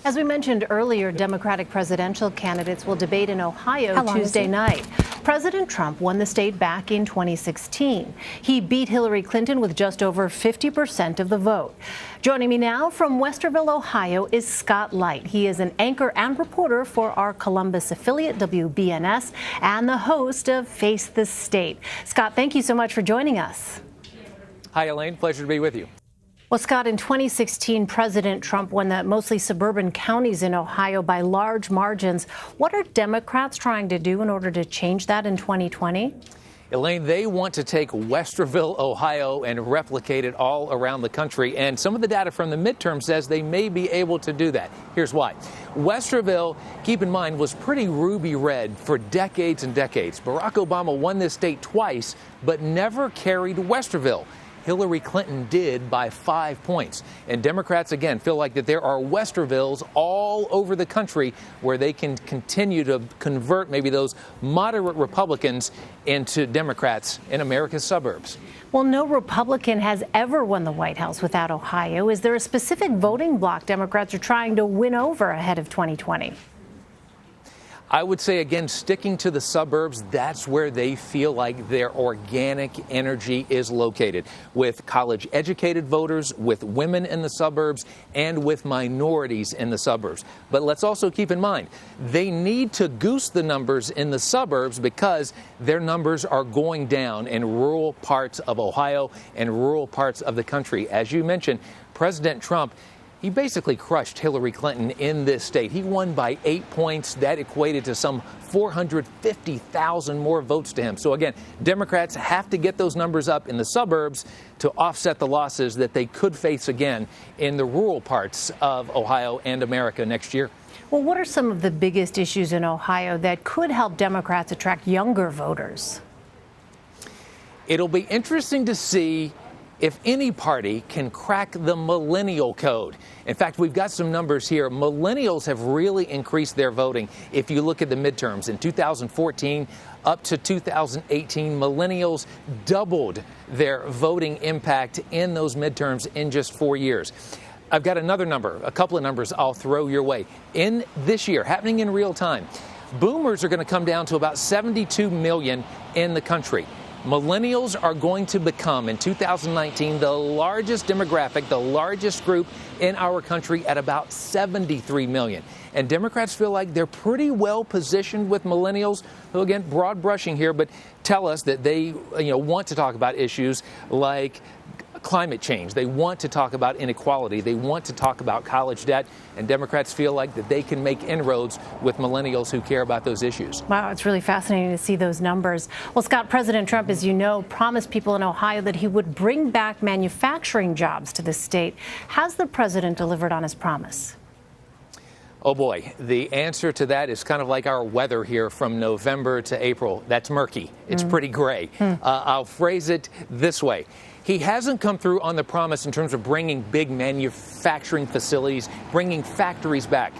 As we mentioned earlier, Democratic presidential candidates will debate in Ohio Tuesday night. President Trump won the state back in 2016. He beat Hillary Clinton with just over 50% of the vote. Joining me now from Westerville, Ohio, is Scott Light. He is an anchor and reporter for our Columbus affiliate, WBNS, and the host of Face the State. Scott, thank you so much for joining us. Hi, Elaine. Pleasure to be with you. Well, Scott, in 2016, President Trump won the mostly suburban counties in Ohio by large margins. What are Democrats trying to do in order to change that in 2020? Elaine, they want to take Westerville, Ohio, and replicate it all around the country. And some of the data from the midterm says they may be able to do that. Here's why. Westerville, keep in mind, was pretty ruby red for decades and decades. Barack Obama won this state twice, but never carried Westerville. Hillary Clinton did by 5 points. And Democrats, again, feel like that there are Westervilles all over the country where they can continue to convert maybe those moderate Republicans into Democrats in America's suburbs. Well, no Republican has ever won the White House without Ohio. Is there a specific voting bloc Democrats are trying to win over ahead of 2020? I would say, again, sticking to the suburbs, that's where they feel like their organic energy is located, with college-educated voters, with women in the suburbs, and with minorities in the suburbs. But let's also keep in mind, they need to goose the numbers in the suburbs because their numbers are going down in rural parts of Ohio and rural parts of the country. As you mentioned, President Trump, he basically crushed Hillary Clinton in this state. He won by 8 points. That equated to some 450,000 more votes to him. So again, Democrats have to get those numbers up in the suburbs to offset the losses that they could face again in the rural parts of Ohio and America next year. Well, what are some of the biggest issues in Ohio that could help Democrats attract younger voters? It'll be interesting to see if any party can crack the millennial code. In fact, we've got some numbers here. Millennials have really increased their voting. If you look at the midterms in 2014 up to 2018, millennials doubled their voting impact in those midterms in just 4 years. I've got another number, a couple of numbers I'll throw your way. In this year, happening in real time, boomers are going to come down to about 72 million in the country. Millennials are going to become, in 2019, the largest demographic, the largest group in our country at about 73 million. And Democrats feel like they're pretty well positioned with millennials, who, again, broad brushing here, but tell us that they want to talk about issues like climate change. They want to talk about inequality. They want to talk about college debt. And Democrats feel like that they can make inroads with millennials who care about those issues. Wow, it's really fascinating to see those numbers. Well, Scott, President Trump, as you know, promised people in Ohio that he would bring back manufacturing jobs to the state. Has the president delivered on his promise? Oh boy, the answer to that is kind of like our weather here from November to April. That's murky. It's pretty gray. I'll phrase it this way. He hasn't come through on the promise in terms of bringing big manufacturing facilities, bringing factories back.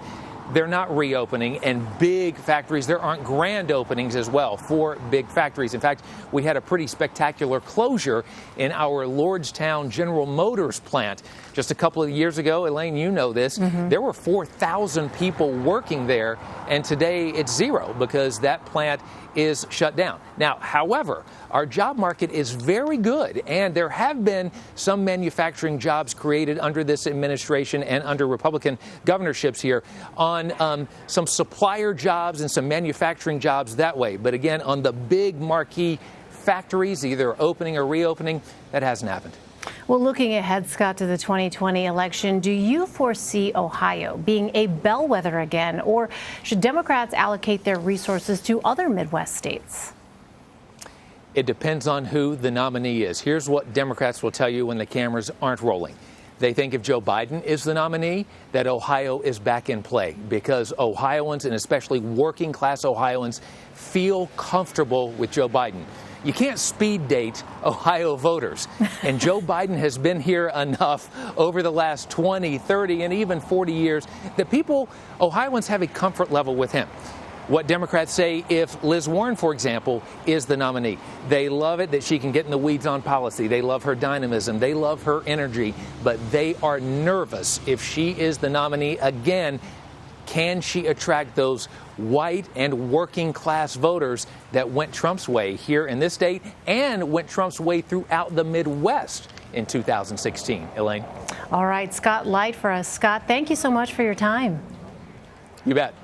They're not reopening, and big factories, there aren't grand openings as well for big factories. In fact, we had a pretty spectacular closure in our Lordstown General Motors plant just a couple of years ago. Elaine, you know this. There were 4,000 people working there, and today it's zero because that plant is shut down. Now, however, our job market is very good, and there have been some manufacturing jobs created under this administration and under Republican governorships here on some supplier jobs and some manufacturing jobs that way. But again, on the big marquee factories, either opening or reopening, that hasn't happened. Well, looking ahead, Scott, to the 2020 election, do you foresee Ohio being a bellwether again, or should Democrats allocate their resources to other Midwest states? It depends on who the nominee is. Here's what Democrats will tell you when the cameras aren't rolling. They think if Joe Biden is the nominee, that Ohio is back in play because Ohioans, and especially working class Ohioans, feel comfortable with Joe Biden. You can't speed date Ohio voters. And Joe Biden has been here enough over the last 20, 30, and even 40 years that Ohioans have a comfort level with him. what Democrats say if Liz Warren, for example, is the nominee. They love it that she can get in the weeds on policy. They love her dynamism. They love her energy. But they are nervous if she is the nominee again. Can she attract those white and working class voters that went Trump's way here in this state and went Trump's way throughout the Midwest in 2016? Elaine? All right, Scott Light for us. Scott, thank you so much for your time. You bet.